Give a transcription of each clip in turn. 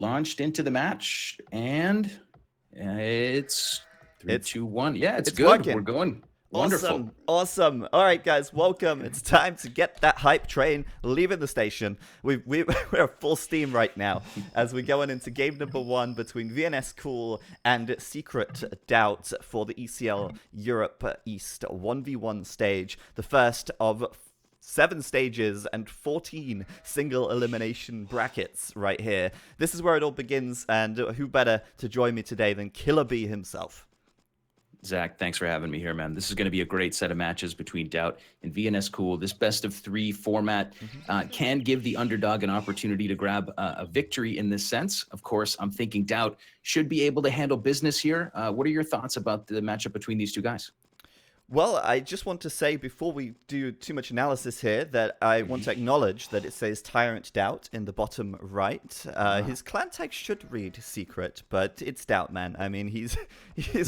launched into the match, and it's three, It's two, one. Yeah, it's it's good. We're working. going wonderful. Awesome, awesome. All right, guys, welcome. It's time to get that hype train leaving the station. We're full steam right now as we're going into game number 1 between VNS CooL and Secret DauT for the ECL Europe East 1v1 stage, the first of 7 stages and 14 single elimination brackets right here. This is where it all begins, and who better to join me today than Killer B himself? Zach, thanks for having me here, man. This is going to be a great set of matches between DauT and VNS CooL. This best of 3 format can give the underdog an opportunity to grab a victory in this sense. Of course, I'm thinking DauT should be able to handle business here. What are your thoughts about the matchup between these two guys? Well, I just want to say before we do too much analysis here that I want to acknowledge that it says Tyrant DauT in the bottom right. His clan tag should read Secret, but it's DauT, man. I mean, he's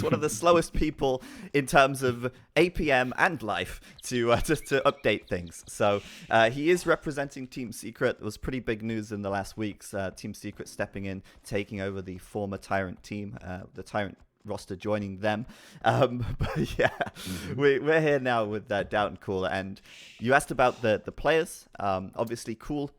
one of the slowest people in terms of APM and life to just to update things. So he is representing Team Secret. It was pretty big news in the last weeks. Team Secret stepping in, taking over the former Tyrant team, the Tyrant roster joining them. But yeah, we're here now with DauT and CooL. And you asked about the players. Obviously, CooL,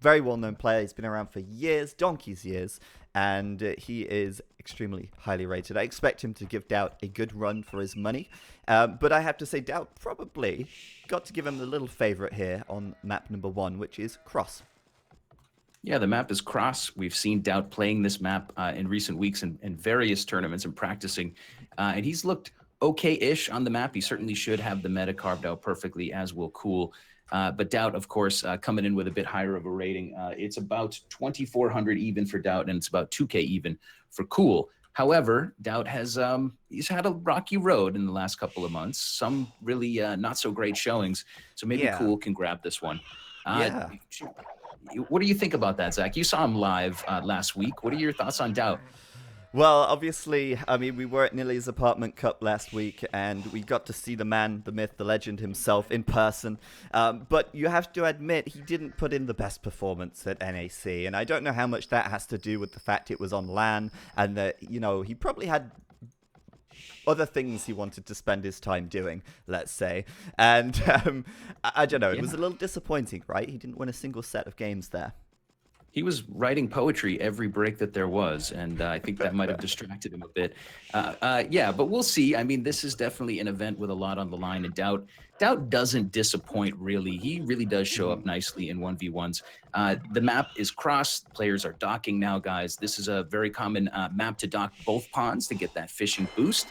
very well-known player. He's been around for years, donkey's years, and he is extremely highly rated. I expect him to give DauT a good run for his money. But I have to say, DauT probably got to give him the little favorite here on map number 1, which is Cross. Yeah, the map is Cross. We've seen DauT playing this map in recent weeks in various tournaments and practicing. And he's looked okay-ish on the map. He certainly should have the meta carved out perfectly, as will CooL. But DauT, of course, coming in with a bit higher of a rating. It's about 2,400 even for DauT, and it's about 2K even for CooL. However, DauT has he's had a rocky road in the last couple of months. Some really not so great showings. So maybe CooL can grab this one. Yeah. What do you think about that, Zach? You saw him live last week. What are your thoughts on DauT? Well, obviously, I mean, we were at Nilly's Apartment Cup last week, and we got to see the man, the myth, the legend himself in person. But you have to admit, he didn't put in the best performance at NAC, and I don't know how much that has to do with the fact it was on LAN, and that, you know, he probably had other things he wanted to spend his time doing, let's say. And I don't know, it was a little disappointing, right? He didn't win a single set of games there. He was writing poetry every break that there was, and I think that might have distracted him a bit. Yeah, but we'll see. I mean, this is definitely an event with a lot on the line, and DauT doesn't disappoint, really. He really does show up nicely in 1v1s. The map is Cross. Players are docking now, guys. This is a very common map to dock both pawns to get that fishing boost.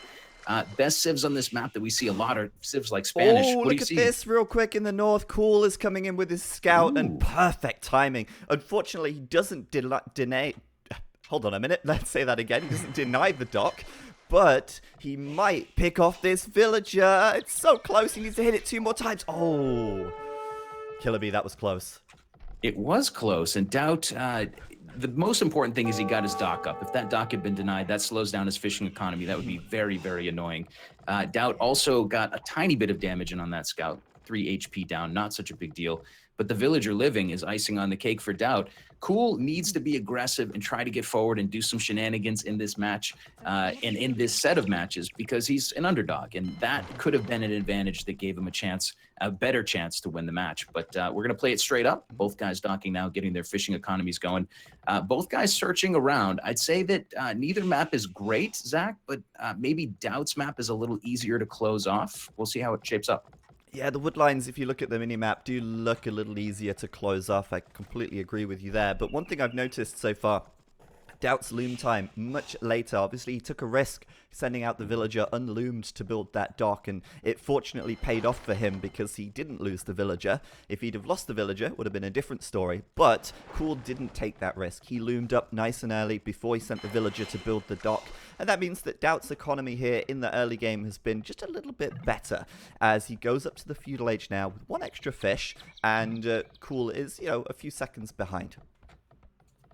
Best civs on this map that we see a lot are civs like Spanish. Oh, look at this real quick in the north. CooL is coming in with his scout and perfect timing. Unfortunately, he doesn't deny... Hold on a minute. Let's say that again. He doesn't deny the dock, but he might pick off this villager. It's so close. He needs to hit it 2 more times. Oh, Killer B, that was close. It was close, and DauT... the most important thing is he got his dock up. If that dock had been denied, that slows down his fishing economy. That would be very, very annoying. DauT also got a tiny bit of damage in on that scout. 3 HP down, not such a big deal. But the villager living is icing on the cake for DauT. CooL needs to be aggressive and try to get forward and do some shenanigans in this match and in this set of matches because he's an underdog. And that could have been an advantage that gave him a better chance to win the match. But we're going to play it straight up. Both guys docking now, getting their fishing economies going. Both guys searching around. I'd say that neither map is great, Zach, but maybe DauT's map is a little easier to close off. We'll see how it shapes up. Yeah, the woodlines, if you look at the minimap, do look a little easier to close off. I completely agree with you there. But one thing I've noticed so far, DauT's loom time much later. Obviously, he took a risk sending out the villager unloomed to build that dock, and it fortunately paid off for him because he didn't lose the villager. If he'd have lost the villager, it would have been a different story. But CooL didn't take that risk. He loomed up nice and early before he sent the villager to build the dock. And that means that DauT's economy here in the early game has been just a little bit better as he goes up to the feudal age now with 1 extra fish, and CooL is, you know, a few seconds behind.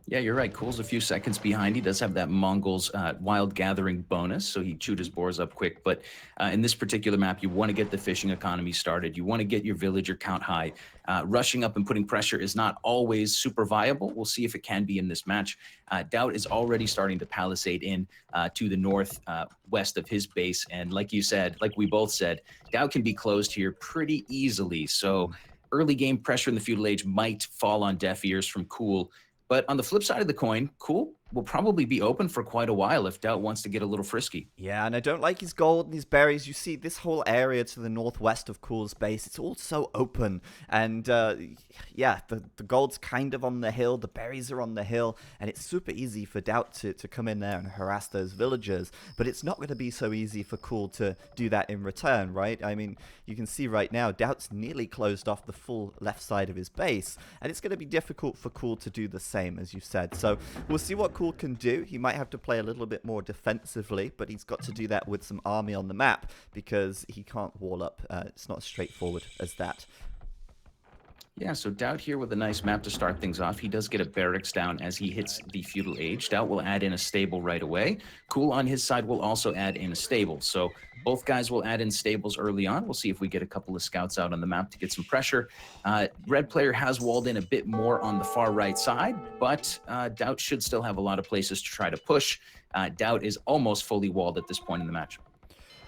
Yeah, you're right. CooL's a few seconds behind. He does have that Mongols wild gathering bonus, so he chewed his boars up quick. But in this particular map, you want to get the fishing economy started. You want to get your villager count high. Rushing up and putting pressure is not always super viable. We'll see if it can be in this match. DauT is already starting to palisade in to the north west of his base. And like you said, like we both said, DauT can be closed here pretty easily. So early game pressure in the feudal age might fall on deaf ears from CooL. But on the flip side of the coin, CooL will probably be open for quite a while if DauT wants to get a little frisky. Yeah, and I don't like his gold and his berries. You see, this whole area to the northwest of CooL's base, it's all so open. And yeah, the gold's kind of on the hill, the berries are on the hill, and it's super easy for DauT to come in there and harass those villagers. But it's not going to be so easy for CooL to do that in return, right? I mean, you can see right now, DauT's nearly closed off the full left side of his base, and it's going to be difficult for CooL to do the same, as you said. So we'll see what CooL can do. He might have to play a little bit more defensively, but he's got to do that with some army on the map because he can't wall up. It's not as straightforward as that. Yeah, so DauT here with a nice map to start things off. He does get a barracks down as he hits the feudal age. DauT will add in a stable right away. CooL on his side will also add in a stable. So both guys will add in stables early on. We'll see if we get a couple of scouts out on the map to get some pressure. Red player has walled in a bit more on the far right side, but DauT should still have a lot of places to try to push. DauT is almost fully walled at this point in the match.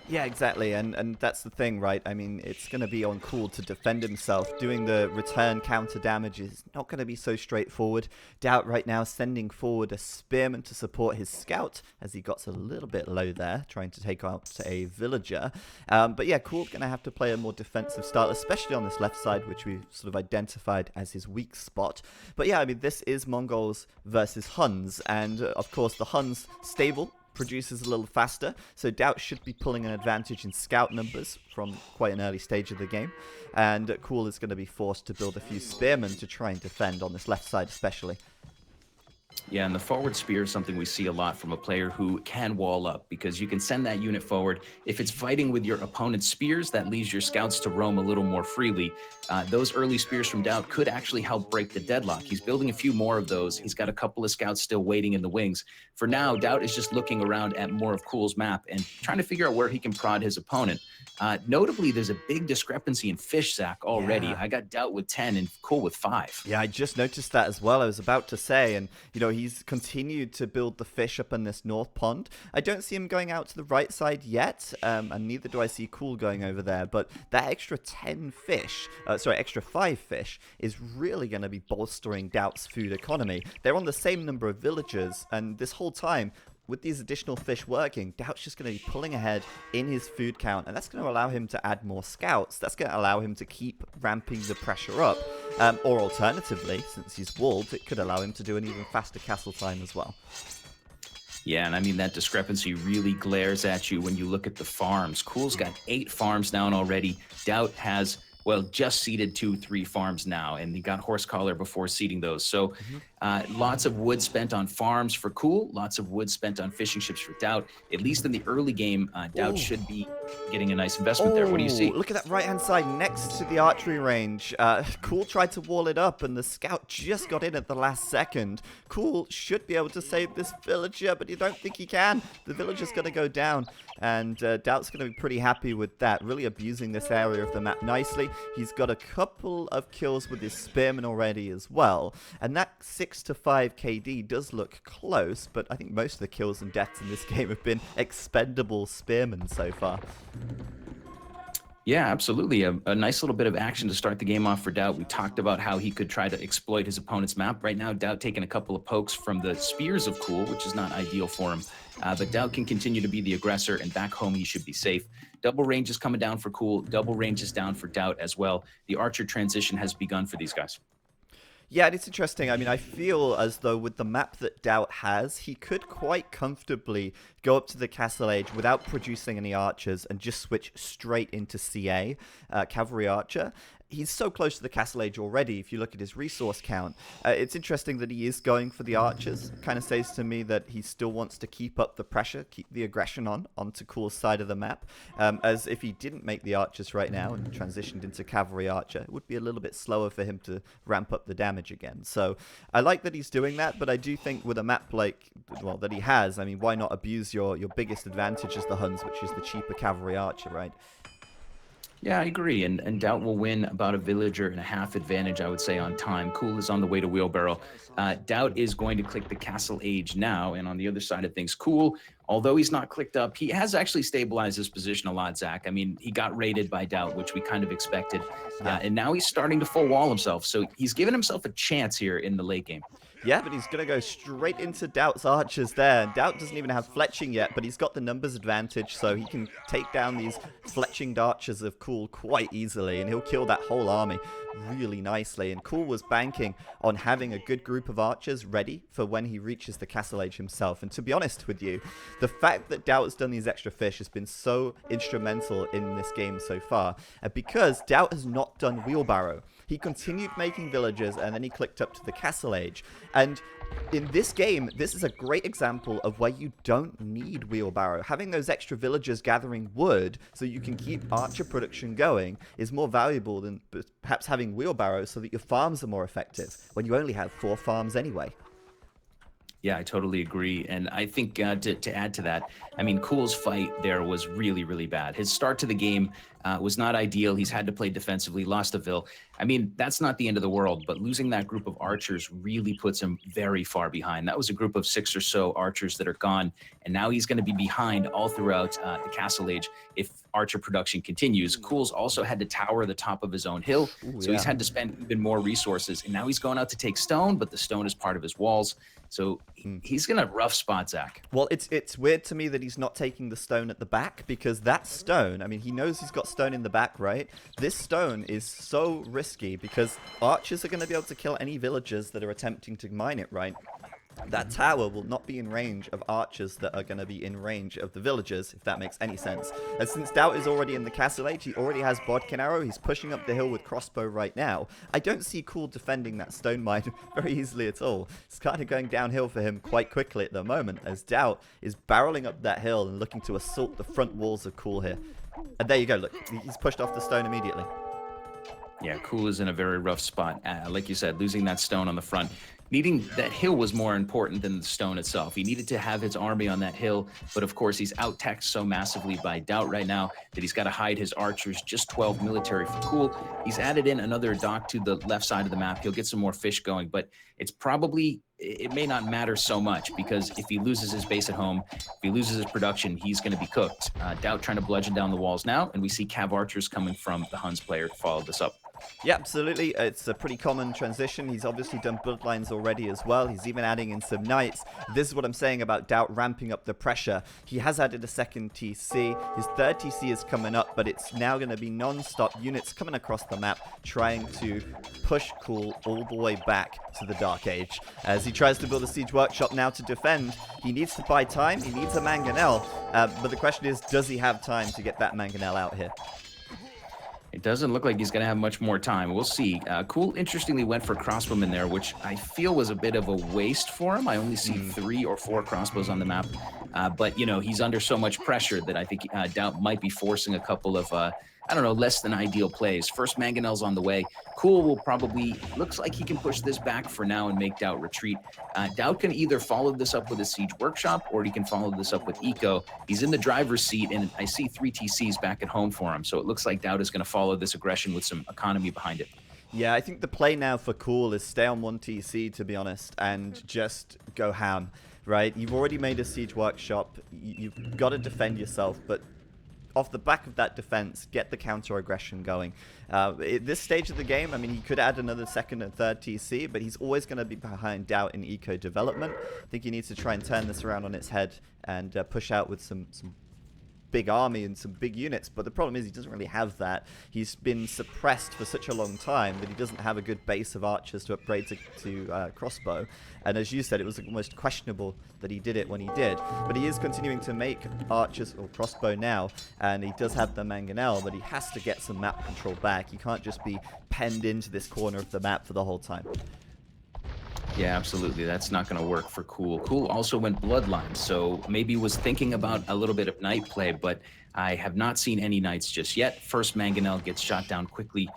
Yeah, exactly, and that's the thing, right? I mean, it's going to be on CooL to defend himself. Doing the return counter damage is not going to be so straightforward. DauT right now sending forward a spearman to support his scout, as he got a little bit low there, trying to take out a villager. But yeah, CooL's going to have to play a more defensive style, especially on this left side, which we've sort of identified as his weak spot. But yeah, I mean, this is Mongols versus Huns, and of course the Huns stable produces a little faster, so DauT should be pulling an advantage in scout numbers from quite an early stage of the game, and CooL is going to be forced to build a few spearmen to try and defend on this left side especially. Yeah, and the forward spear is something we see a lot from a player who can wall up, because you can send that unit forward. If it's fighting with your opponent's spears, that leaves your scouts to roam a little more freely. Those early spears from DauT could actually help break the deadlock. He's building a few more of those. He's got a couple of scouts still waiting in the wings. For now, DauT is just looking around at more of CooL's map and trying to figure out where he can prod his opponent. Notably, there's a big discrepancy in fish, Zach, already. Yeah. I got DauT with 10 and CooL with 5. Yeah, I just noticed that as well. I was about to say, and you know, he's continued to build the fish up in this north pond. I don't see him going out to the right side yet, and neither do I see CooL going over there. But that extra 10 fish, extra 5 fish, is really going to be bolstering DauT's food economy. They're on the same number of villagers, and this whole time, with these additional fish working, DauT's just going to be pulling ahead in his food count, and that's going to allow him to add more scouts. That's going to allow him to keep ramping the pressure up. Or alternatively, since he's walled, it could allow him to do an even faster castle time as well. Yeah, and I mean, that discrepancy really glares at you when you look at the farms. CooL's got 8 farms down already. DauT has, well, just seeded 2-3 farms now, and he got horse collar before seeding those. So lots of wood spent on farms for CooL, lots of wood spent on fishing ships for DauT. At least in the early game, DauT should be getting a nice investment there. What do you see? Look at that right-hand side next to the archery range. CooL tried to wall it up, and the scout just got in at the last second. CooL should be able to save this villager, but you don't think he can. The villager's going to go down, and DauT's going to be pretty happy with that, really abusing this area of the map nicely. He's got a couple of kills with his spearmen already as well, and that 6 to 5 KD does look close, but I think most of the kills and deaths in this game have been expendable spearmen so far. Yeah, absolutely. A nice little bit of action to start the game off for DauT. We talked about how he could try to exploit his opponent's map. Right now, DauT taking a couple of pokes from the spears of CooL, which is not ideal for him. But DauT can continue to be the aggressor, and back home he should be safe. Double range is coming down for CooL. Double range is down for DauT as well. The archer transition has begun for these guys. Yeah, and it's interesting. I mean, I feel as though with the map that DauT has, he could quite comfortably go up to the Castle Age without producing any archers and just switch straight into CA, Cavalry Archer. he's so close to the Castle Age already. If you look at his resource count, it's interesting that he is going for the archers. Kind of says to me that he still wants to keep up the pressure, keep the aggression onto CooL's side of the map. As if he didn't make the archers right now and transitioned into cavalry archer, it would be a little bit slower for him to ramp up the damage again. So I like that he's doing that, but I do think with a map like, well, that he has, I mean, why not abuse your biggest advantage as the Huns, which is the cheaper cavalry archer, right? Yeah, I agree. And DauT will win about a villager and a half advantage, I would say, on time. CooL is on the way to wheelbarrow. DauT is going to click the Castle Age now. And on the other side of things, CooL, although he's not clicked up, he has actually stabilized his position a lot, Zach. I mean, he got raided by DauT, which we kind of expected. And now he's starting to full wall himself. So he's given himself a chance here in the late game. Yeah, but he's going to go straight into DauT's archers there. DauT doesn't even have fletching yet, but he's got the numbers advantage, so he can take down these fletching archers of CooL quite easily, and he'll kill that whole army really nicely. And CooL was banking on having a good group of archers ready for when he reaches the Castle Age himself. And to be honest with you, the fact that DauT has done these extra fish has been so instrumental in this game so far, because DauT has not done wheelbarrow. He continued making villagers, and then he clicked up to the Castle Age. And in this game, this is a great example of where you don't need wheelbarrow. Having those extra villagers gathering wood so you can keep archer production going is more valuable than perhaps having wheelbarrow so that your farms are more effective when you only have 4 farms anyway. Yeah, I totally agree. And I think to add to that, I mean, CooL's fight there was really, really bad. His start to the game was not ideal. He's had to play defensively, lost a Vil. I mean, that's not the end of the world, but losing that group of archers really puts him very far behind. That was a group of 6 or so archers that are gone, and now he's going to be behind all throughout the Castle Age if archer production continues. CooL's also had to tower the top of his own hill, so he's had to spend even more resources, and now he's going out to take stone, but the stone is part of his walls. So he's in a rough spot, Zach. Well, it's weird to me that he's not taking the stone at the back, because that stone, I mean, he knows he's got stone in the back, right? This stone is so risky because archers are going to be able to kill any villagers that are attempting to mine it, right? That tower will not be in range of archers that are going to be in range of the villagers, if that makes any sense. And since DauT is already in the Castle Age, he already has bodkin arrow, he's pushing up the hill with crossbow right now. I don't see CooL defending that stone mine very easily at all. It's kind of going downhill for him quite quickly at the moment, as DauT is barreling up that hill and looking to assault the front walls of CooL here. And there you go, look, he's pushed off the stone immediately. Yeah, CooL is in a very rough spot. Like you said, losing that stone on the front. Needing that hill was more important than the stone itself. He needed to have his army on that hill, but of course he's out-teched so massively by DauT right now that he's got to hide his archers. Just 12 military for CooL. He's added in another dock to the left side of the map. He'll get some more fish going, but it may not matter so much, because if he loses his base at home, if he loses his production, he's going to be cooked. DauT trying to bludgeon down the walls now, and we see cav archers coming from the Huns player to follow this up. Yeah, absolutely. It's a pretty common transition. He's obviously done bloodlines already as well. He's even adding in some knights. This is what I'm saying about DauT ramping up the pressure. He has added a second TC. His third TC is coming up, but it's now going to be non-stop units coming across the map trying to push CooL all the way back to the Dark Age. As he tries to build a siege workshop now to defend, he needs to buy time. He needs a mangonel. But the question is, does he have time to get that mangonel out here? It doesn't look like he's going to have much more time. We'll see. CooL interestingly went for crossbowmen there, which I feel was a bit of a waste for him. I only see 3 or 4 crossbows on the map. But, you know, he's under so much pressure that I think DauT might be forcing a couple of, less than ideal plays. First mangonel's on the way. CooL will probably, looks like he can push this back for now and make DauT retreat. DauT can either follow this up with a siege workshop, or he can follow this up with eco. He's in the driver's seat, and I see 3 TCs back at home for him. So it looks like DauT is going to follow this aggression with some economy behind it. Yeah, I think the play now for CooL is stay on 1 TC, to be honest, and just go ham, right? You've already made a siege workshop. You've got to defend yourself, but off the back of that defense, get the counter-aggression going. At this stage of the game, I mean, he could add another second and third TC, but he's always going to be behind DauT in eco development. I think he needs to try and turn this around on its head and push out with some big army and some big units, but the problem is he doesn't really have that. He's been suppressed for such a long time that he doesn't have a good base of archers to upgrade to crossbow. And as you said, it was almost questionable that he did it when he did. But he is continuing to make archers or crossbow now, and he does have the mangonel, but he has to get some map control back. He can't just be penned into this corner of the map for the whole time. Yeah, absolutely. That's not going to work for CooL. CooL also went Bloodline, so maybe was thinking about a little bit of knight play, but I have not seen any knights just yet. First mangonel gets shot down quickly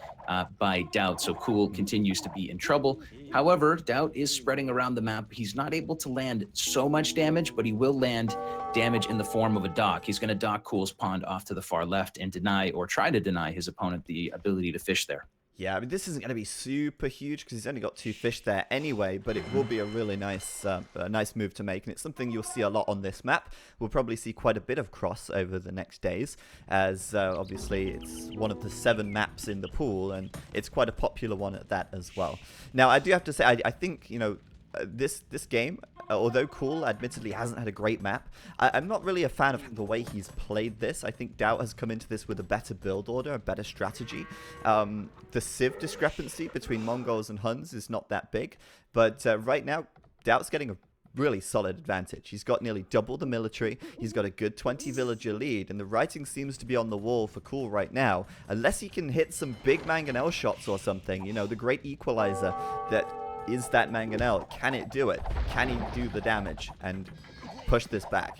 by DauT, so CooL continues to be in trouble. However, DauT is spreading around the map. He's not able to land so much damage, but he will land damage in the form of a dock. He's going to dock CooL's pond off to the far left and deny, or try to deny, his opponent the ability to fish there. Yeah, I mean, this isn't going to be super huge because he's only got 2 fish there anyway, but it will be a really nice move to make, and it's something you'll see a lot on this map. We'll probably see quite a bit of cross over the next days, as obviously it's one of the 7 maps in the pool, and it's quite a popular one at that as well. Now, I do have to say, I think, you know, this game, although CooL admittedly hasn't had a great map, I'm not really a fan of the way he's played this. I think DauT has come into this with a better build order, a better strategy. The civ discrepancy between Mongols and Huns is not that big, but right now DauT's getting a really solid advantage. He's got nearly double the military, he's got a good 20 villager lead, and the writing seems to be on the wall for CooL right now, unless he can hit some big mangonel shots or something, you know, the great equalizer that is that mangonel. Can it do it? Can he do the damage and push this back?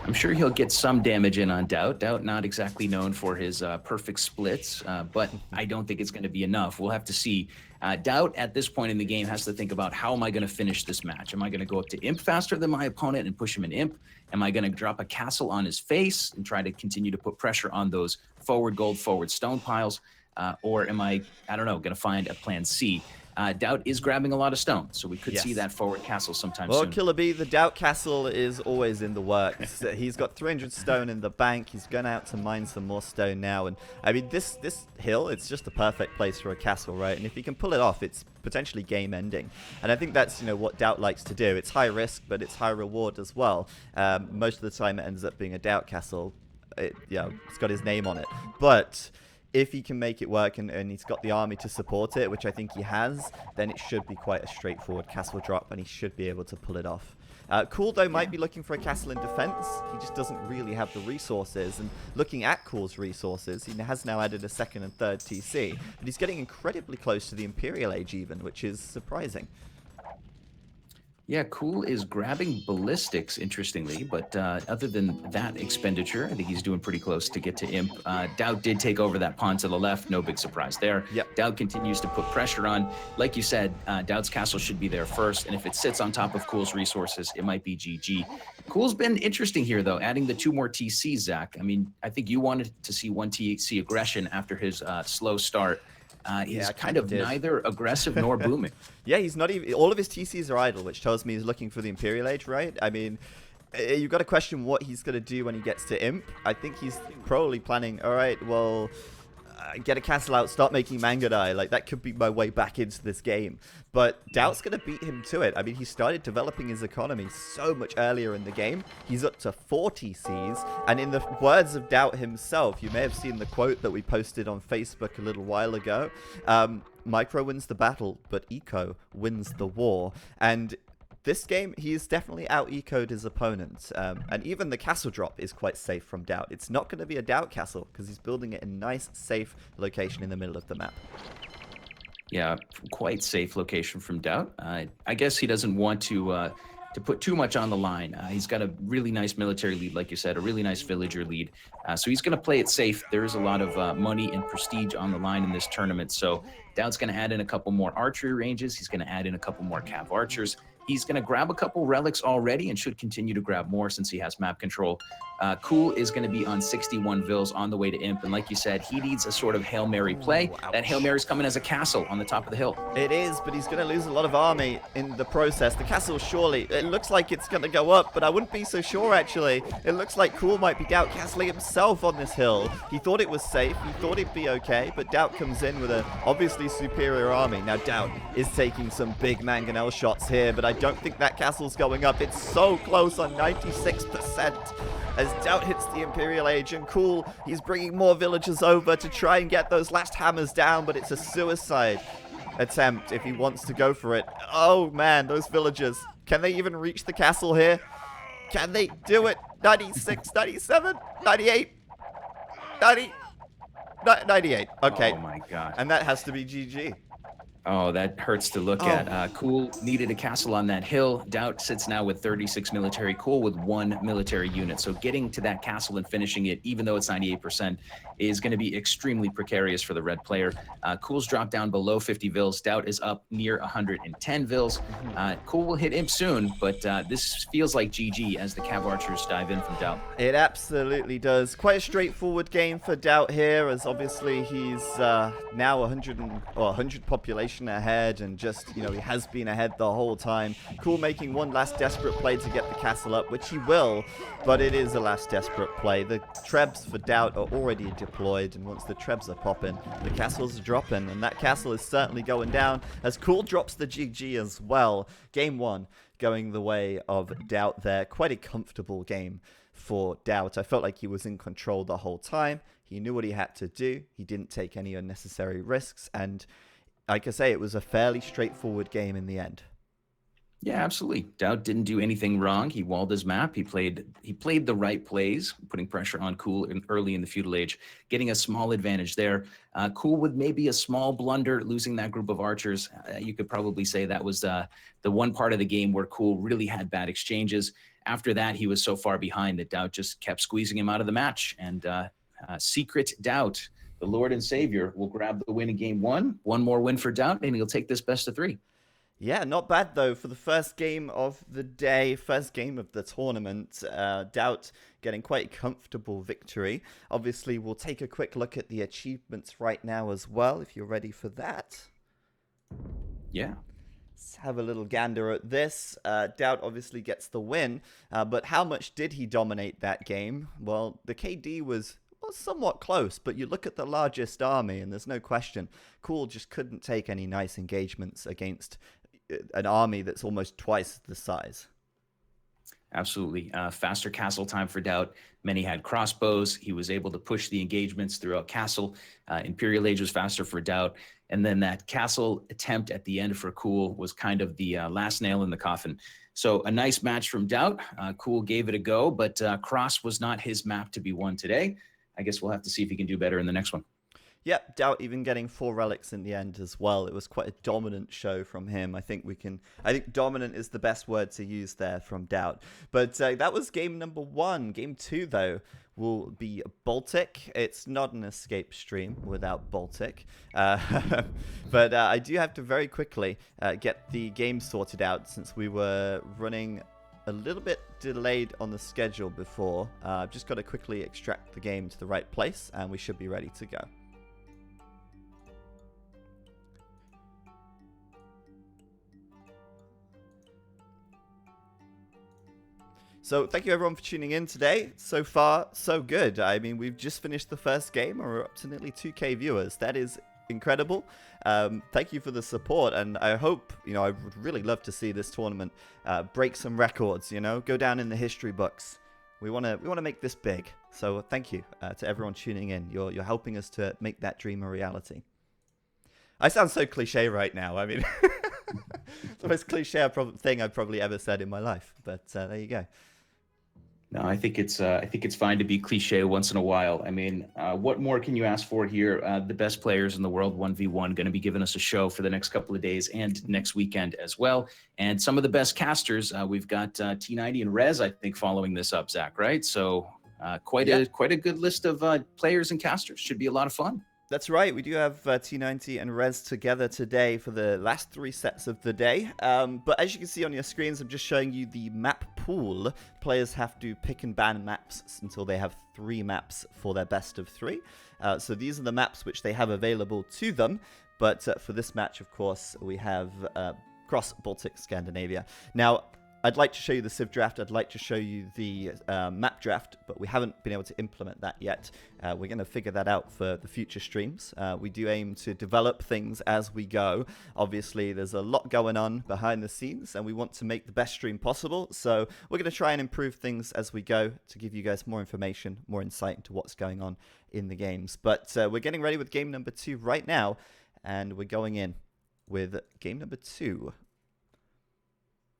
I'm sure he'll get some damage in on DauT. DauT not exactly known for his perfect splits, but I don't think it's going to be enough. We'll have to see. DauT at this point in the game has to think about, how am I going to finish this match? Am I going to go up to Imp faster than my opponent and push him in Imp? Am I going to drop a castle on his face and try to continue to put pressure on those forward gold, forward stone piles? Or am I don't know, going to find a plan C? DauT is grabbing a lot of stone, so we could see that forward castle sometime soon. Well, Killer B, the DauT castle is always in the works. He's got 300 stone in the bank. He's gone out to mine some more stone now. And I mean, this hill, it's just the perfect place for a castle, right? And if he can pull it off, it's potentially game ending. And I think that's, you know, what DauT likes to do. It's high risk, but it's high reward as well. Most of the time it ends up being a DauT castle. It's got his name on it. But if he can make it work and he's got the army to support it, which I think he has, then it should be quite a straightforward castle drop, and he should be able to pull it off. CooL, though, might be looking for a castle in defense. He just doesn't really have the resources. And looking at CooL's resources, he has now added a 2nd and 3rd TC. But he's getting incredibly close to the Imperial Age even, which is surprising. Yeah, CooL is grabbing ballistics, interestingly, but other than that expenditure, I think he's doing pretty close to get to Imp. DauT did take over that pawn to the left, no big surprise there. Yep. DauT continues to put pressure on. Like you said, DauT's castle should be there first, and if it sits on top of CooL's resources, it might be GG. CooL's been interesting here, though, adding the 2 more TCs, Zach. I mean, I think you wanted to see 1 TC aggression after his slow start. He's kind of neither aggressive nor booming. Yeah, he's not even... All of his TCs are idle, which tells me he's looking for the Imperial Age, right? I mean, you've got to question what he's going to do when he gets to Imp. I think he's probably planning, all right, well, get a castle out, start making Mangadai. Like, that could be my way back into this game. But DauT's going to beat him to it. I mean, he started developing his economy so much earlier in the game. He's up to 4 TCs. And in the words of DauT himself, you may have seen the quote that we posted on Facebook a little while ago. Micro wins the battle, but Eco wins the war. And this game, he's definitely out-ecoed his opponent. And even the castle drop is quite safe from DauT. It's not going to be a DauT castle because he's building it in a nice, safe location in the middle of the map. Yeah, quite safe location from DauT. I guess he doesn't want to put too much on the line. He's got a really nice military lead, like you said, a really nice villager lead. So he's going to play it safe. There is a lot of money and prestige on the line in this tournament. So DauT's going to add in a couple more archery ranges. He's going to add in a couple more cav archers. He's going to grab a couple relics already and should continue to grab more since he has map control. CooL is going to be on 61 Vils on the way to Imp. And like you said, he needs a sort of Hail Mary play. That Hail Mary's coming as a castle on the top of the hill. It is, but he's going to lose a lot of army in the process. The castle, surely, it looks like it's going to go up, but I wouldn't be so sure, actually. It looks like CooL might be DauT castling himself on this hill. He thought it was safe. He thought it'd be okay, but DauT comes in with a obviously superior army. Now, DauT is taking some big mangonel shots here, but I don't think that castle's going up. It's so close on 96%. As DauT hits the Imperial Age, and CooL, he's bringing more villagers over to try and get those last hammers down, but it's a suicide attempt if he wants to go for it. Oh man, those villagers. Can they even reach the castle here? Can they do it? 96, 97, 98, 90, 98. Okay. Oh my god. And that has to be GG. Oh, that hurts to look at. CooL needed a castle on that hill. DauT sits now with 36 military, CooL with 1 military unit. So getting to that castle and finishing it, even though it's 98%, is going to be extremely precarious for the red player. CooL's dropped down below 50 vils. DauT is up near 110 vils. CooL will hit imp soon, but this feels like GG as the Cav Archers dive in from DauT. It absolutely does. Quite a straightforward game for DauT here, as obviously he's now 100 population ahead, and just, you know, he has been ahead the whole time. CooL making one last desperate play to get the castle up, which he will, but it is a last desperate play. The trebs for DauT are already deployed, and once the trebs are popping, the castles are dropping, and that castle is certainly going down as CooL drops the GG as well. Game 1 going the way of DauT there. Quite a comfortable game for DauT. I felt like he was in control the whole time. He knew what he had to do. He didn't take any unnecessary risks, and like I say, it was a fairly straightforward game in the end. Yeah, absolutely. DauT didn't do anything wrong. He walled his map. He played the right plays, putting pressure on CooL early in the feudal age, getting a small advantage there. CooL with maybe a small blunder, losing that group of archers. You could probably say that was the one part of the game where CooL really had bad exchanges. After that, he was so far behind that DauT just kept squeezing him out of the match. And Secret DauT, the Lord and Savior, will grab the win in game 1. One more win for DauT, and he'll take this best of 3. Yeah, not bad though for the first game of the day, first game of the tournament. DauT getting quite a comfortable victory. Obviously, we'll take a quick look at the achievements right now as well, if you're ready for that. Yeah. Let's have a little gander at this. DauT obviously gets the win, but how much did he dominate that game? Well, the KD was somewhat close, but you look at the largest army, and there's no question, CooL just couldn't take any nice engagements against an army that's almost twice the size. Absolutely. Faster castle time for DauT. Many had crossbows. He was able to push the engagements throughout castle. Imperial Age was faster for DauT. And then that castle attempt at the end for CooL was kind of the last nail in the coffin. So a nice match from DauT. CooL gave it a go, but Cross was not his map to be won today. I guess we'll have to see if he can do better in the next one. Yep, DauT even getting 4 relics in the end as well. It was quite a dominant show from him. I think dominant is the best word to use there from DauT. But that was game number 1. Game 2, though, will be Baltic. It's not an escape stream without Baltic. But I do have to very quickly get the game sorted out, since we were running a little bit delayed on the schedule before. I've just got to quickly extract the game to the right place, and we should be ready to go. So thank you everyone for tuning in today. So far, so good. I mean, we've just finished the first game, and we're up to nearly 2K viewers. That is incredible. Thank you for the support, and I hope, I would really love to see this tournament break some records, go down in the history books. We want to make this big. So thank you to everyone tuning in. You're helping us to make that dream a reality. I sound so cliche right now. I mean, it's the most cliche thing I've probably ever said in my life, but there you go. No, I think it's fine to be cliche once in a while. I mean, what more can you ask for here? The best players in the world, 1v1, going to be giving us a show for the next couple of days and next weekend as well. And some of the best casters. We've got T90 and Rez, I think, following this up, Zach, right? So quite a good list of players and casters. Should be a lot of fun. That's right. We do have T90 and Rez together today for the last 3 sets of the day. But as you can see on your screens, I'm just showing you the map pool. Players have to pick and ban maps until they have 3 maps for their best of 3. So these are the maps which they have available to them. But for this match, of course, we have cross Baltic Scandinavia. Now, I'd like to show you the Civ draft. I'd like to show you the map draft, but we haven't been able to implement that yet. We're going to figure that out for the future streams. We do aim to develop things as we go. Obviously, there's a lot going on behind the scenes, and we want to make the best stream possible. So we're going to try and improve things as we go to give you guys more information, more insight into what's going on in the games. But we're getting ready with game number 2 right now, and we're going in with game number 2.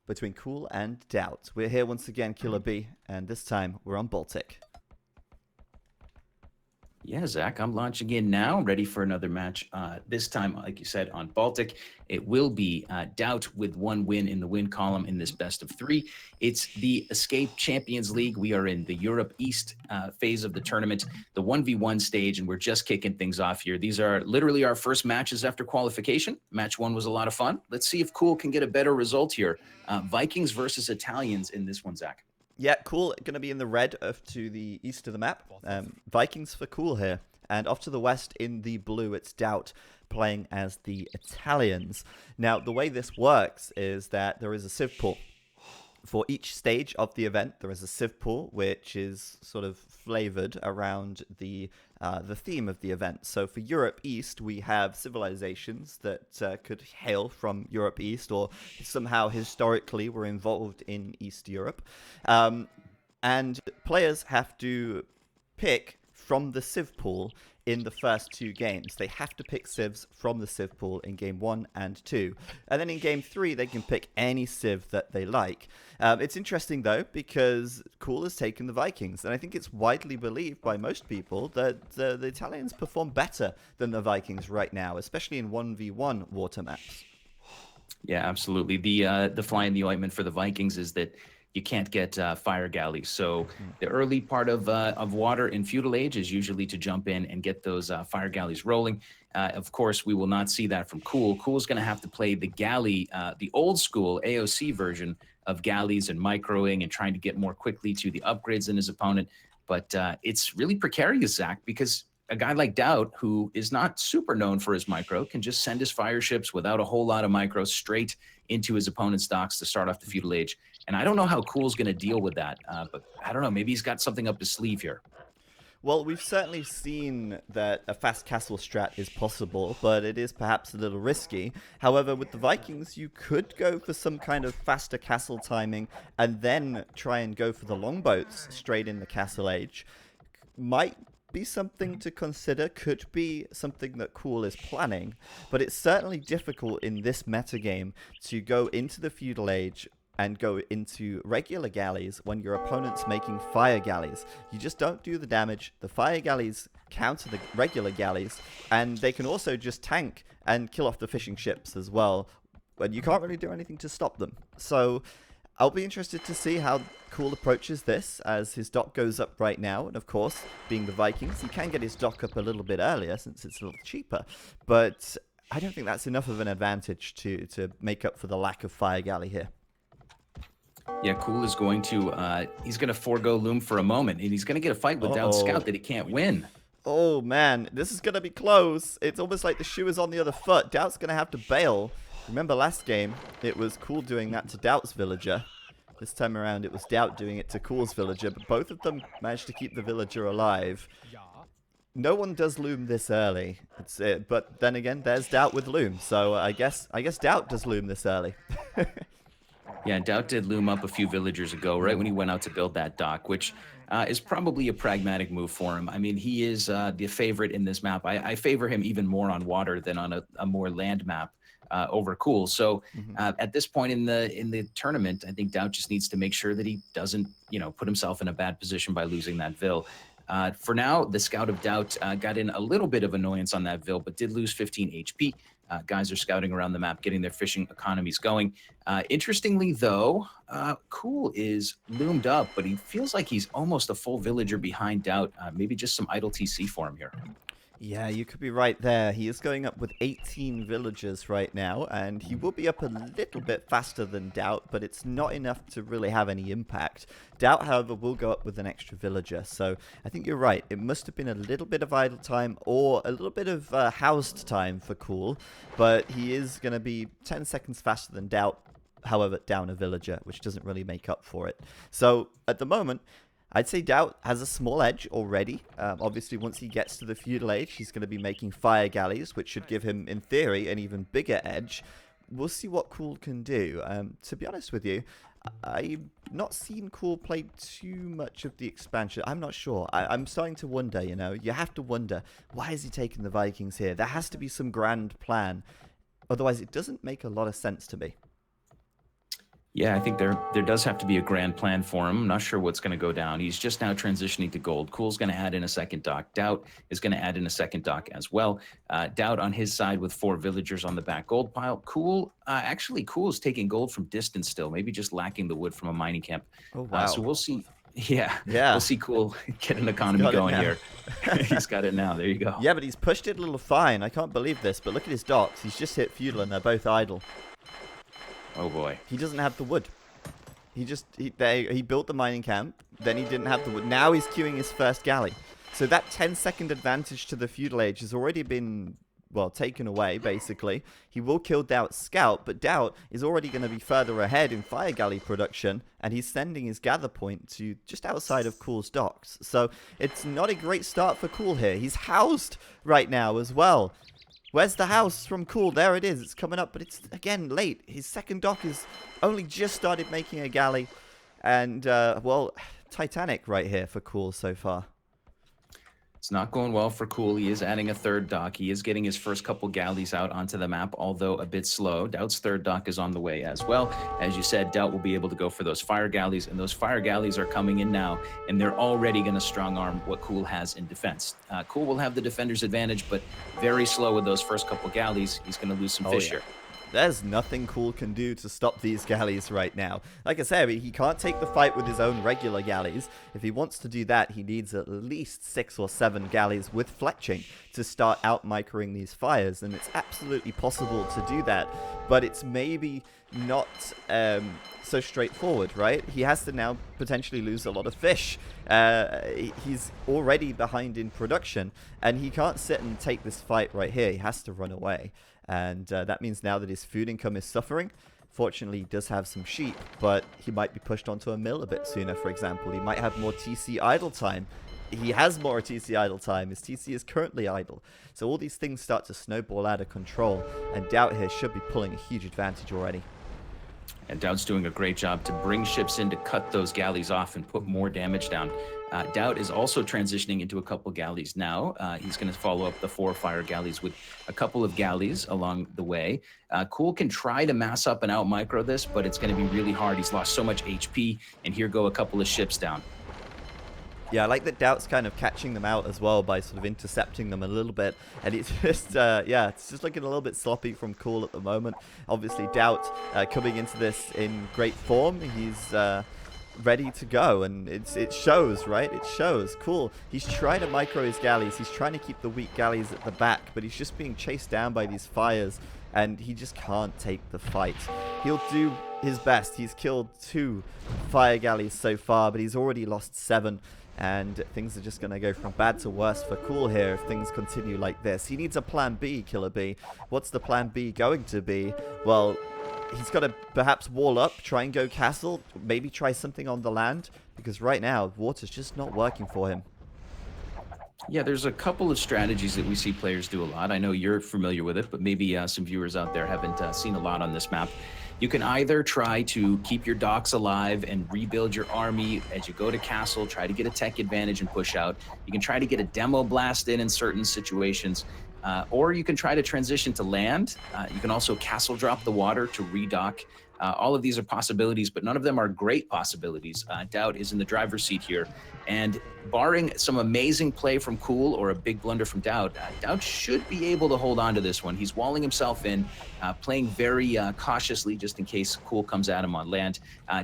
Between CooL and DauT. We're here once again, Killer B, and this time we're on Baltic. Yeah, Zach, I'm launching in now, ready for another match. This time, like you said, on Baltic. It will be DauT with 1 win in the win column in this best of 3. It's the Escape Champions League. We are in the Europe East phase of the tournament, the 1v1 stage, and we're just kicking things off here. These are literally our first matches after qualification. Match 1 was a lot of fun. Let's see if CooL can get a better result here. Vikings versus Italians in this one, Zach. Yeah, CooL going to be in the red to the east of the map. Vikings for CooL here. And off to the west in the blue, it's DauT playing as the Italians. Now, the way this works is that there is a Civ pool. For each stage of the event, there is a Civ pool, which is sort of flavored around the theme of the event. So for Europe East, we have civilizations that could hail from Europe East or somehow historically were involved in East Europe. And players have to pick from the Civ pool in the first 2 games. They have to pick civs from the Civ pool in game 1 and 2. And then in game 3, they can pick any civ that they like. It's interesting, though, because CooL has taken the Vikings. And I think it's widely believed by most people that the Italians perform better than the Vikings right now, especially in 1v1 water maps. Yeah, absolutely. The fly in the ointment for the Vikings is that you can't get fire galleys. So the early part of water in feudal age is usually to jump in and get those fire galleys rolling. Of course, we will not see that from CooL. CooL is going to have to play the galley, the old school AOC version of galleys and microing and trying to get more quickly to the upgrades than his opponent. But it's really precarious, Zach, because a guy like DauT, who is not super known for his micro, can just send his fire ships without a whole lot of micro straight into his opponent's docks to start off the feudal age. And I don't know how CooL's going to deal with that, but I don't know. Maybe he's got something up his sleeve here. Well, we've certainly seen that a fast castle strat is possible, but it is perhaps a little risky. However, with the Vikings, you could go for some kind of faster castle timing and then try and go for the longboats straight in the castle age. Might be something to consider, could be something that CooL is planning, but it's certainly difficult in this metagame to go into the feudal age and go into regular galleys when your opponent's making fire galleys. You just don't do the damage. The fire galleys counter the regular galleys, and they can also just tank and kill off the fishing ships as well, and you can't really do anything to stop them. So I'll be interested to see how CooL approaches this as his dock goes up right now. And of course, being the Vikings, he can get his dock up a little bit earlier since it's a little cheaper. But I don't think that's enough of an advantage to make up for the lack of fire galley here. Yeah, CooL is going to, he's going to forego Loom for a moment, and he's going to get a fight with DauT Scout that he can't win. Oh, man, this is going to be close. It's almost like the shoe is on the other foot. DauT's going to have to bail. Remember last game, it was CooL doing that to DauT's villager. This time around, it was DauT doing it to CooL's villager, but both of them managed to keep the villager alive. No one does Loom this early, but then again, there's DauT with Loom, so I guess DauT does Loom this early. Yeah, DauT did Loom up a few villagers ago, right when he went out to build that dock, which is probably a pragmatic move for him. I mean, he is the favorite in this map. I favor him even more on water than on a more land map. Over CooL. So at this point in the tournament, I think DauT just needs to make sure that he doesn't, put himself in a bad position by losing that Vill. For now, the scout of DauT got in a little bit of annoyance on that Vill, but did lose 15 HP. Guys are scouting around the map, getting their fishing economies going. Interestingly, though, CooL is loomed up, but he feels like he's almost a full villager behind DauT. Maybe just some idle TC for him here. Yeah, you could be right there. He is going up with 18 villagers right now, and he will be up a little bit faster than DauT, but it's not enough to really have any impact. DauT, however, will go up with an extra villager, so I think you're right. It must have been a little bit of idle time or a little bit of housed time for CooL, but he is going to be 10 seconds faster than DauT. however, down a villager, which doesn't really make up for it. So at the moment, I'd say DauT has a small edge already. Obviously, once he gets to the feudal age, he's going to be making fire galleys, which should give him, in theory, an even bigger edge. We'll see what CooL can do. To be honest with you, I've not seen CooL play too much of the expansion. I'm not sure. I'm starting to wonder, you know. You have to wonder, why is he taking the Vikings here? There has to be some grand plan. Otherwise, it doesn't make a lot of sense to me. Yeah, I think there does have to be a grand plan for him. I'm not sure what's going to go down. He's just now transitioning to gold. CooL's going to add in a second dock. DauT is going to add in a second dock as well. DauT on his side with 4 villagers on the back gold pile. CooL, actually, CooL is taking gold from distance still, maybe just lacking the wood from a mining camp. Oh, wow. So we'll see. Yeah, we'll see CooL get an economy going here. He's got it now. There you go. Yeah, but he's pushed it a little fine. I can't believe this, but look at his docks. He's just hit feudal and they're both idle. Oh boy. He doesn't have the wood. He built the mining camp, then he didn't have the wood. Now he's queuing his first galley. So that 10-second advantage to the feudal age has already been, well, taken away, basically. He will kill DauT's scout, but DauT is already going to be further ahead in fire galley production, and he's sending his gather point to just outside of CooL's docks. So it's not a great start for CooL here. He's housed right now as well. Where's the house from CooL? There it is. It's coming up, but it's, again, late. His second dock is only just started making a galley. And, well, Titanic right here for CooL so far. It's not going well for CooL. He is adding a third dock. He is getting his first couple galleys out onto the map, although a bit slow. DauT's third dock is on the way as well. As you said, DauT will be able to go for those fire galleys, and those fire galleys are coming in now, and they're already going to strong arm what CooL has in defense. CooL will have the defender's advantage, but very slow with those first couple galleys. He's going to lose some fish here. There's nothing CooL can do to stop these galleys right now. Like I said, he can't take the fight with his own regular galleys. If he wants to do that, he needs at least 6 or 7 galleys with fletching to start out-microing these fires. And it's absolutely possible to do that, but it's maybe not so straightforward, right? He has to now potentially lose a lot of fish. He's already behind in production, and he can't sit and take this fight right here. He has to run away. And that means now that his food income is suffering. Fortunately, he does have some sheep, but he might be pushed onto a mill a bit sooner, for example. He might have more TC idle time. He has more TC idle time. His TC is currently idle. So all these things start to snowball out of control. And DauT here should be pulling a huge advantage already. And DauT's doing a great job to bring ships in to cut those galleys off and put more damage down. DauT is also transitioning into a couple galleys now. He's going to follow up the 4 fire galleys with a couple of galleys along the way. CooL can try to mass up and out-micro this, but it's going to be really hard. He's lost so much HP, and here go a couple of ships down. Yeah, I like that DauT's kind of catching them out as well by sort of intercepting them a little bit. And it's just, yeah, it's just looking a little bit sloppy from CooL at the moment. Obviously, DauT coming into this in great form. He's ready to go, and it shows, right? It shows. CooL. He's trying to micro his galleys. He's trying to keep the weak galleys at the back, but he's just being chased down by these fires, and he just can't take the fight. He'll do his best. He's killed 2 fire galleys so far, but he's already lost 7. And things are just going to go from bad to worse for CooL here if things continue like this. He needs a plan B, Killer B. What's the plan B going to be? Well, he's got to perhaps wall up, try and go castle, maybe try something on the land, because right now, water's just not working for him. Yeah, there's a couple of strategies that we see players do a lot. I know you're familiar with it, but maybe some viewers out there haven't seen a lot on this map. You can either try to keep your docks alive and rebuild your army as you go to castle, try to get a tech advantage and push out. You can try to get a demo blast in certain situations, or you can try to transition to land. You can also castle drop the water to redock. All of these are possibilities, but none of them are great possibilities. DauT is in the driver's seat here, and barring some amazing play from CooL or a big blunder from DauT, DauT should be able to hold on to this one. He's walling himself in, playing very cautiously just in case CooL comes at him on land.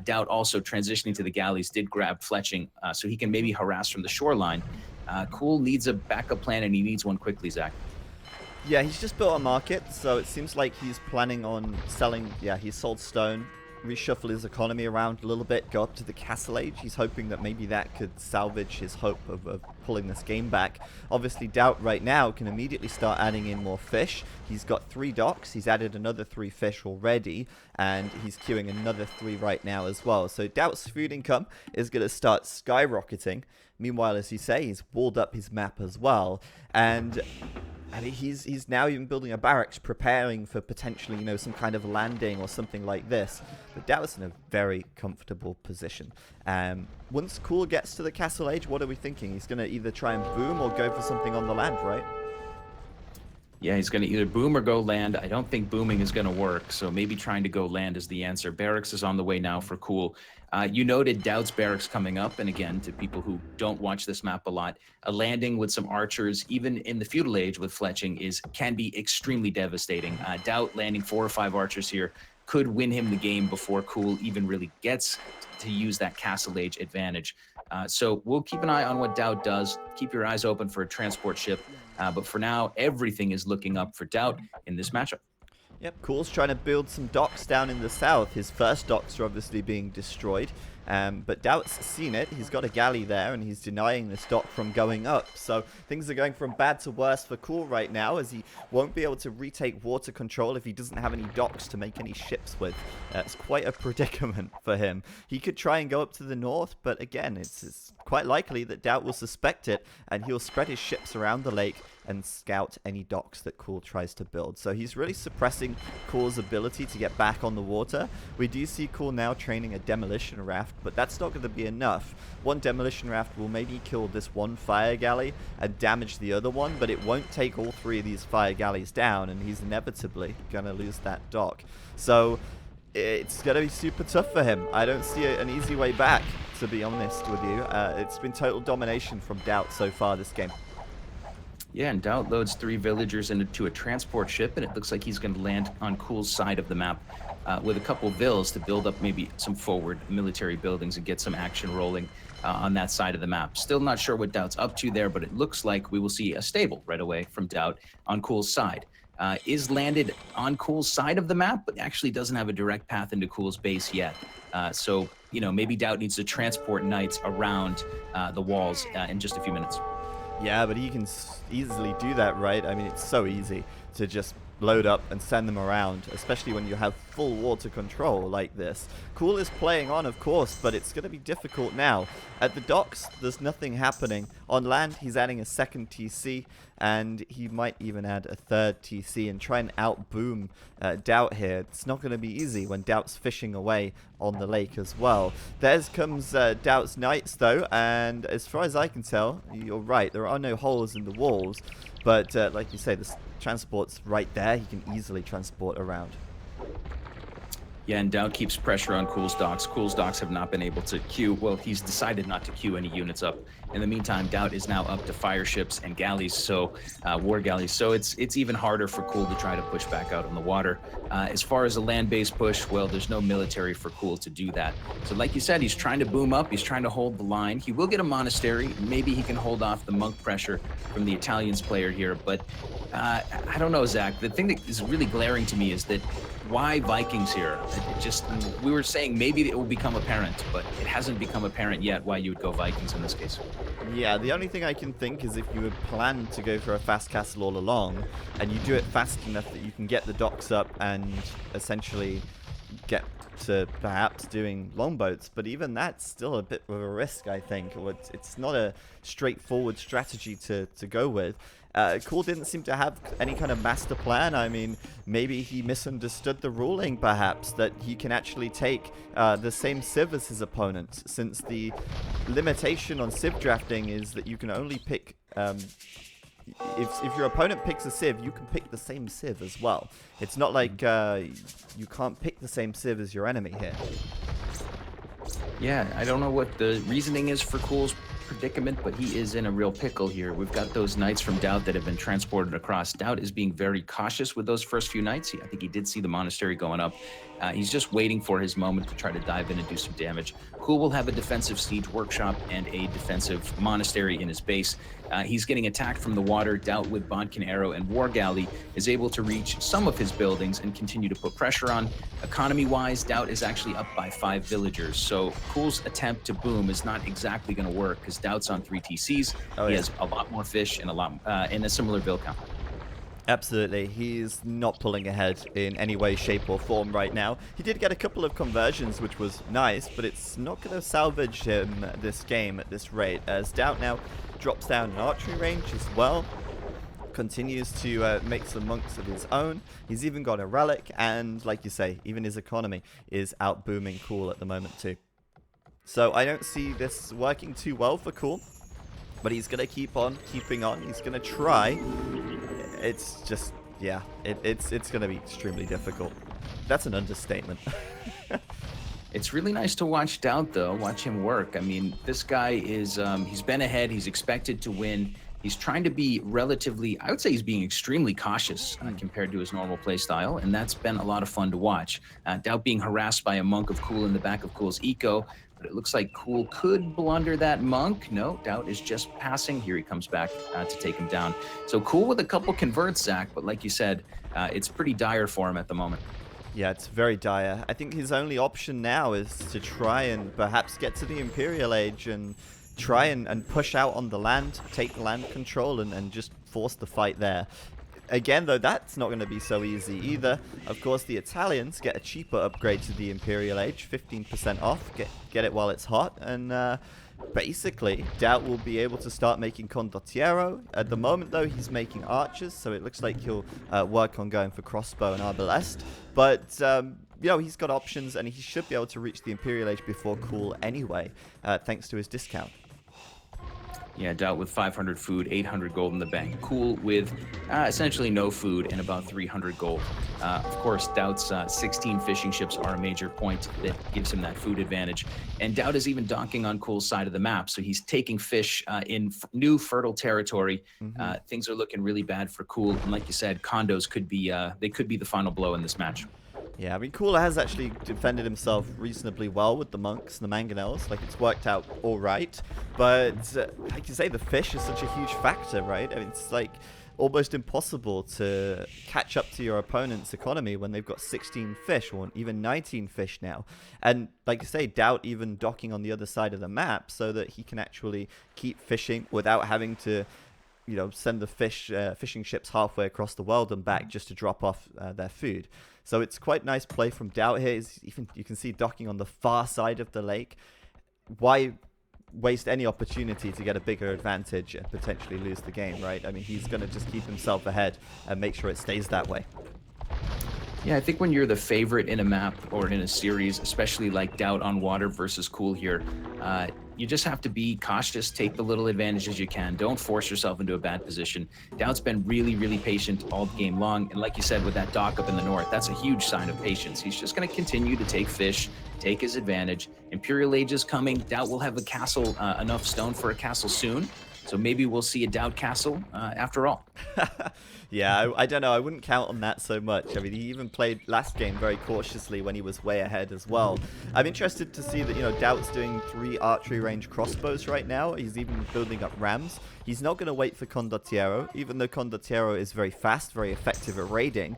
DauT also transitioning to the galleys did grab fletching, so he can maybe harass from the shoreline. CooL needs a backup plan, and he needs one quickly, Zach. Yeah, he's just built a market, so it seems like he's planning on selling. Yeah, he sold stone reshuffle his economy around a little bit, go up to the Castle Age. He's hoping that maybe that could salvage his hope of pulling this game back. Obviously, DauT right now can immediately start adding in more fish. He's got 3 docks. He's added another 3 fish already, and he's queuing another 3 right now as well. So DauT's food income is going to start skyrocketing. Meanwhile, as you say, he's walled up his map as well, and he's now even building a barracks, preparing for potentially, you know, some kind of landing or something like this. But DauT's in a very comfortable position. Once CooL gets to the Castle Age, what are we thinking? He's going to either try and boom or go for something on the land, right? Yeah, he's going to either boom or go land. I don't think booming is going to work, so maybe trying to go land is the answer. Barracks is on the way now for CooL. You noted DauT's barracks coming up, and again, to people who don't watch this map a lot, a landing with some archers, even in the feudal age with fletching, can be extremely devastating. DauT landing 4 or 5 archers here could win him the game before CooL even really gets to use that Castle Age advantage. So we'll keep an eye on what DauT does. Keep your eyes open for a transport ship. But for now, everything is looking up for DauT in this matchup. Yep, CooL's trying to build some docks down in the south. His first docks are obviously being destroyed. But DauT's seen it. He's got a galley there, and he's denying this dock from going up. So things are going from bad to worse for CooL right now, as he won't be able to retake water control if he doesn't have any docks to make any ships with. It's quite a predicament for him. He could try and go up to the north, but again, it's quite likely that DauT will suspect it, and he'll spread his ships around the lake and scout any docks that CooL tries to build. So he's really suppressing CooL's ability to get back on the water. We do see CooL now training a demolition raft, but that's not going to be enough. One demolition raft will maybe kill this one fire galley and damage the other one, but it won't take all 3 of these fire galleys down, and he's inevitably going to lose that dock. So it's going to be super tough for him. I don't see an easy way back, to be honest with you. It's been total domination from DauT so far this game. Yeah, and DauT loads 3 villagers into a transport ship, and it looks like he's going to land on CooL's side of the map with a couple vills to build up maybe some forward military buildings and get some action rolling on that side of the map. Still not sure what DauT's up to there, but it looks like we will see a stable right away from DauT on CooL's side. Is landed on CooL's side of the map, but actually doesn't have a direct path into CooL's base yet. So, you know, maybe DauT needs to transport knights around the walls in just a few minutes. Yeah, but he can easily do that, right? I mean, it's so easy to just load up and send them around, especially when you have full water control like this. CooL is playing on, of course, but it's going to be difficult now. At the docks, there's nothing happening. On land, he's adding a second TC, and he might even add a third TC and try and out-boom DauT here. It's not going to be easy when DauT's fishing away on the lake as well. There comes DauT's knights, though, and as far as I can tell, you're right, there are no holes in the walls, but like you say, the transport's right there. He can easily transport around. Yeah, and DauT keeps pressure on CooL's docks. CooL's docks have not been able to queue. Well, he's decided not to queue any units up. In the meantime, DauT is now up to fire ships and galleys, so war galleys. So it's even harder for CooL to try to push back out on the water. As far as a land-based push, well, there's no military for CooL to do that. So like you said, he's trying to boom up. He's trying to hold the line. He will get a monastery. Maybe he can hold off the monk pressure from the Italians player here. But I don't know, Zach. The thing that is really glaring to me is that why Vikings here? We were saying maybe it will become apparent, but it hasn't become apparent yet why you would go Vikings in this case. Yeah, the only thing I can think is if you had planned to go for a fast castle all along, and you do it fast enough that you can get the docks up and essentially get to perhaps doing longboats, but even that's still a bit of a risk, I think. It's not a straightforward strategy to go with. CooL didn't seem to have any kind of master plan. I mean, maybe he misunderstood the ruling, perhaps, that he can actually take the same civ as his opponent, since the limitation on civ drafting is that you can only pick... If your opponent picks a civ, you can pick the same civ as well. It's not like you can't pick the same civ as your enemy here. Yeah, I don't know what the reasoning is for CooL's predicament, but he is in a real pickle here. We've got those knights from DauT that have been transported across. DauT is being very cautious with those first few knights. I think he did see the monastery going up. He's just waiting for his moment to try to dive in and do some damage. CooL will have a defensive siege workshop and a defensive monastery in his base. He's getting attacked from the water. DauT with Bodkin Arrow and War Galley is able to reach some of his buildings and continue to put pressure on. Economy-wise, DauT is actually up by 5 villagers, so CooL's attempt to boom is not exactly going to work because DauT's on 3 TCs. He has a lot more fish and a similar bill count. Absolutely. He's not pulling ahead in any way, shape, or form right now. He did get a couple of conversions, which was nice, but it's not going to salvage him this game at this rate, as DauT now drops down in archery range as well. Continues to make some monks of his own. He's even got a relic, and like you say, even his economy is out booming CooL at the moment too. So I don't see this working too well for CooL, but he's going to keep on keeping on. He's going to try. It's just, yeah, it's going to be extremely difficult. That's an understatement. It's really nice to watch DauT, though. Watch him work. I mean, this guy is, he's been ahead. He's expected to win. He's trying to be relatively, I would say he's being extremely cautious compared to his normal play style, and that's been a lot of fun to watch. DauT being harassed by a monk of CooL in the back of CooL's eco, but it looks like CooL could blunder that monk. No, DauT is just passing. Here he comes back to take him down. So CooL with a couple converts, Zach, but like you said, it's pretty dire for him at the moment. Yeah, it's very dire. I think his only option now is to try and perhaps get to the Imperial Age and try and push out on the land, take land control, and just force the fight there. Again, though, that's not going to be so easy either. Of course, the Italians get a cheaper upgrade to the Imperial Age, 15% off. Get it while it's hot, and basically, DauT will be able to start making condottiero. At the moment, though, he's making archers, so it looks like he'll work on going for crossbow and arbalest. But you know, he's got options, and he should be able to reach the Imperial Age before CooL anyway, thanks to his discount. Yeah, DauT with 500 food, 800 gold in the bank. CooL with essentially no food and about 300 gold. Of course, DauT's 16 fishing ships are a major point that gives him that food advantage. And DauT is even docking on CooL's side of the map, so he's taking fish in new fertile territory. Things are looking really bad for CooL, and like you said, condos could be they could be the final blow in this match. Yeah, I mean, CooL has actually defended himself reasonably well with the monks and the mangonels. Like, it's worked out all right. But, like you say, the fish is such a huge factor, right? I mean, it's like almost impossible to catch up to your opponent's economy when they've got 16 fish or even 19 fish now. And like you say, DauT even docking on the other side of the map so that he can actually keep fishing without having to, you know, send the fishing ships halfway across the world and back just to drop off their food. So it's quite nice play from DauT here. Even you can see docking on the far side of the lake. Why waste any opportunity to get a bigger advantage and potentially lose the game, right? I mean, he's going to just keep himself ahead and make sure it stays that way. Yeah, I think when you're the favorite in a map or in a series, especially like DauT on water versus CooL here, you just have to be cautious, take the little advantages you can. Don't force yourself into a bad position. DauT's been really, really patient all game long. And like you said, with that dock up in the north, that's a huge sign of patience. He's just going to continue to take fish, take his advantage. Imperial Age is coming. DauT will have a castle, enough stone for a castle soon. So maybe we'll see a DauT castle after all. Yeah, I don't know. I wouldn't count on that so much. I mean, he even played last game very cautiously when he was way ahead as well. I'm interested to see that, you know, DauT's doing 3 archery range crossbows right now. He's even building up rams. He's not going to wait for condottiero, even though condottiero is very fast, very effective at raiding.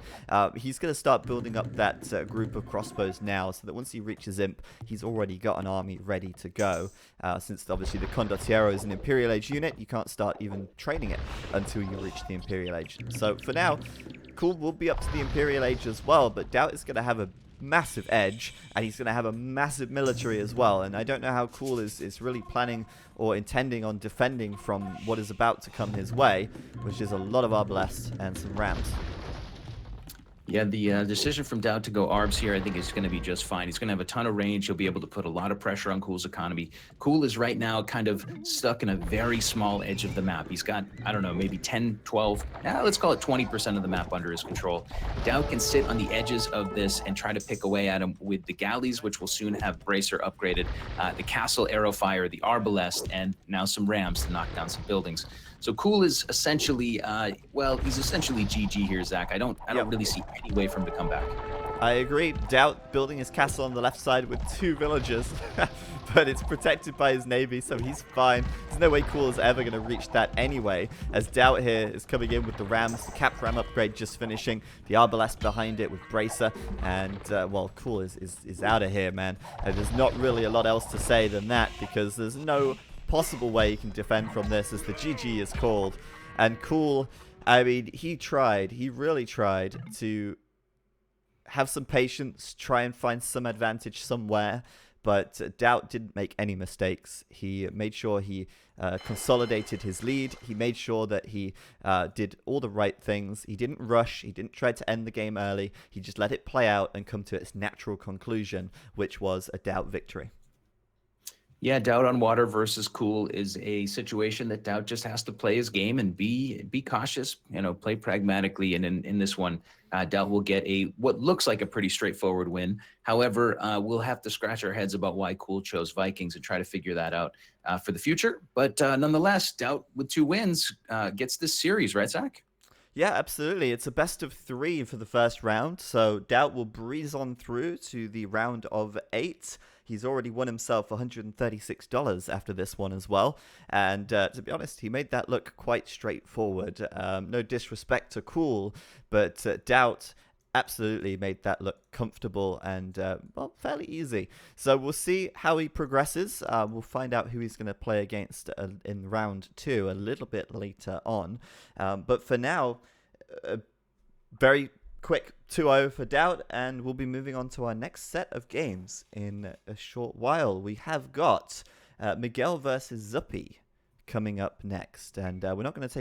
He's going to start building up that group of crossbows now, so that once he reaches Imp, he's already got an army ready to go. Since obviously the condottiero is an Imperial Age unit, you can't start even training it until you reach the Imperial Age. So for now, CooL will be up to the Imperial Age as well, but DauT is going to have a massive edge, and he's going to have a massive military as well. And I don't know how CooL is really planning or intending on defending from what is about to come his way, which is a lot of arbalest and some rams. Yeah, the decision from DauT to go ARBs here, I think is going to be just fine. He's going to have a ton of range. He'll be able to put a lot of pressure on CooL's economy. CooL is right now kind of stuck in a very small edge of the map. He's got, I don't know, maybe 10, 12, let's call it 20% of the map under his control. DauT can sit on the edges of this and try to pick away at him with the galleys, which will soon have Bracer upgraded, the Castle Arrowfire, the Arbalest, and now some Rams to knock down some buildings. So CooL is essentially, well, he's essentially GG here, Zach. I don't really see any way for him to come back. I agree. DauT building his castle on the left side with 2 villagers, but it's protected by his navy, so he's fine. There's no way CooL is ever going to reach that anyway, as DauT here is coming in with the Rams, the Cap Ram upgrade just finishing, the Arbalest behind it with Bracer, and, well, CooL is out of here, man. And there's not really a lot else to say than that, because there's no possible way you can defend from this, as the GG is called. And CooL, I mean, he really tried to have some patience, try and find some advantage somewhere, but DauT didn't make any mistakes. He made sure he consolidated his lead. He made sure that he did all the right things. He didn't rush. He didn't try to end the game early. He just let it play out and come to its natural conclusion, which was a DauT victory. Yeah, DauT on water versus CooL is a situation that DauT just has to play his game and be cautious, play pragmatically. And in this one, DauT will get what looks like a pretty straightforward win. However, we'll have to scratch our heads about why CooL chose Vikings and try to figure that out for the future. But nonetheless, DauT with 2 wins gets this series, right, Zach? Yeah, absolutely. It's a best of 3 for the first round, so DauT will breeze on through to the round of 8. He's already won himself $136 after this one as well, and to be honest, he made that look quite straightforward. No disrespect to CooL, but DauT absolutely made that look comfortable and, well, fairly easy. So we'll see how he progresses. We'll find out who he's going to play against in round 2 a little bit later on. But for now, very quick 2-0 for DauT, and we'll be moving on to our next set of games in a short while. We have got Miguel versus Zuppy coming up next, and we're not going to take